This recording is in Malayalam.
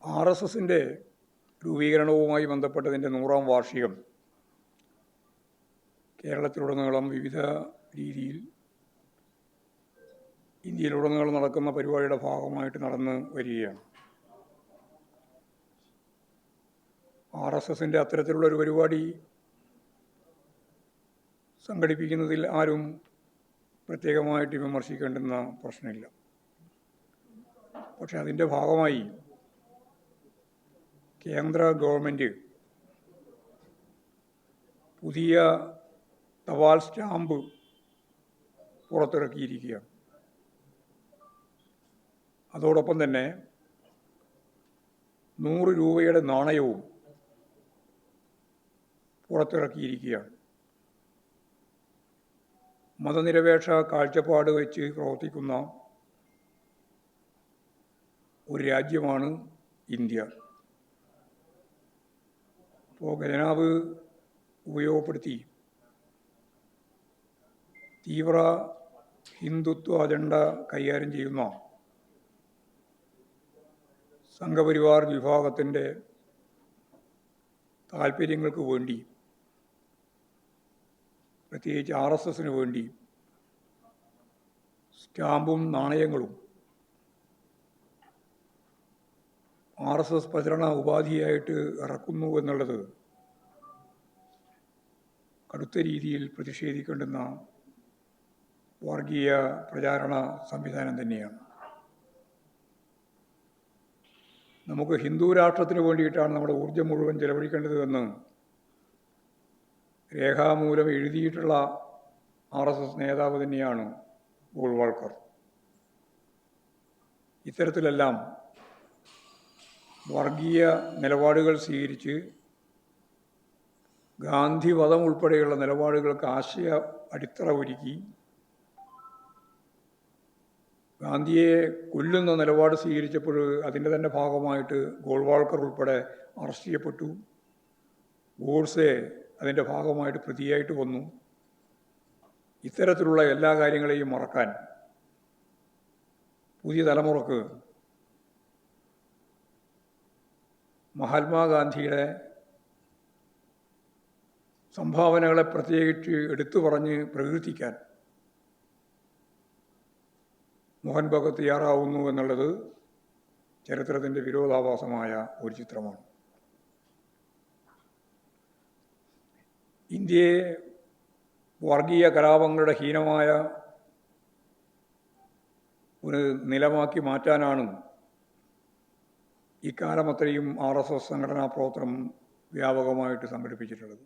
RSSൻ്റെ രൂപീകരണവുമായി ബന്ധപ്പെട്ടതിൻ്റെ 100-ാം വാർഷികം കേരളത്തിലുടനീളം വിവിധ രീതിയിൽ ഇന്ത്യയിലുടനീളം നടക്കുന്ന പരിപാടിയുടെ ഭാഗമായിട്ട് നടന്നു വരികയാണ്. RSSൻ്റെ അത്തരത്തിലുള്ളൊരു പരിപാടി സംഘടിപ്പിക്കുന്നതിൽ ആരും പ്രത്യേകമായിട്ട് വിമർശിക്കേണ്ടുന്ന പ്രശ്നമില്ല. പക്ഷെ അതിൻ്റെ ഭാഗമായി കേന്ദ്ര ഗവൺമെൻറ് പുതിയ തപാൽ സ്റ്റാമ്പ് പുറത്തിറക്കിയിരിക്കുകയാണ്. അതോടൊപ്പം തന്നെ 100 രൂപയുടെ നാണയവും പുറത്തിറക്കിയിരിക്കുകയാണ്. മതനിരപേക്ഷ കാഴ്ചപ്പാട് വെച്ച് പ്രവർത്തിക്കുന്ന ഒരു രാജ്യമാണ് ഇന്ത്യ. അപ്പോൾ ഖജനാവ് ഉപയോഗപ്പെടുത്തി തീവ്ര ഹിന്ദുത്വ അജണ്ട കൈകാര്യം ചെയ്യുന്ന സംഘപരിവാർ വിഭാഗത്തിൻ്റെ താൽപ്പര്യങ്ങൾക്ക് വേണ്ടി, പ്രത്യേകിച്ച് RSSന് വേണ്ടി സ്റ്റാമ്പും നാണയങ്ങളും RSS പ്രചരണ ഉപാധിയായിട്ട് ഇറക്കുന്നു എന്നുള്ളത് കടുത്ത രീതിയിൽ പ്രതിഷേധിക്കേണ്ടുന്ന വർഗീയ പ്രചാരണ സംവിധാനം തന്നെയാണ്. നമുക്ക് ഹിന്ദു രാഷ്ട്രത്തിന് വേണ്ടിയിട്ടാണ് നമ്മുടെ ഊർജ്ജം മുഴുവൻ ചെലവഴിക്കേണ്ടത് എന്ന് രേഖാമൂലം എഴുതിയിട്ടുള്ള RSS നേതാവ് തന്നെയാണ് ഗോൾവാൾക്കർ. ഇത്തരത്തിലെല്ലാം വർഗീയ നിലപാടുകൾ സ്വീകരിച്ച് ഗാന്ധിവധം ഉൾപ്പെടെയുള്ള നിലപാടുകൾക്ക് ആശയ അടിത്തറ ഒരുക്കി ഗാന്ധിയെ കൊല്ലുന്ന നിലപാട് സ്വീകരിച്ചപ്പോൾ അതിൻ്റെ തന്നെ ഭാഗമായിട്ട് ഗോൾവാൾക്കർ ഉൾപ്പെടെ അറസ്റ്റ് ചെയ്യപ്പെട്ടു. ഗോഡ്സെ അതിൻ്റെ ഭാഗമായിട്ട് പ്രതിയായിട്ട് വന്നു. ഇത്തരത്തിലുള്ള എല്ലാ കാര്യങ്ങളെയും മറക്കാൻ പുതിയ തലമുറക്ക് മഹാത്മാഗാന്ധിയുടെ സംഭാവനകളെ പ്രത്യേകിച്ച് എടുത്തു പറഞ്ഞ് പ്രകീർത്തിക്കാൻ മോഹൻ ഭഗത് തയ്യാറാവുന്നു എന്നുള്ളത് ചരിത്രത്തിൻ്റെ വിരോധാഭാസമായ ഒരു ചിത്രമാണ്. ഇന്ത്യയെ വർഗീയ കലാപങ്ങളുടെ ഹീനമായ ഒരു നിലമാക്കി മാറ്റാനാണ് ഇക്കാലമത്രയും RSS സംഘടനാ പ്രവർത്തനം വ്യാപകമായിട്ട് സംഘടിപ്പിച്ചിട്ടുള്ളത്.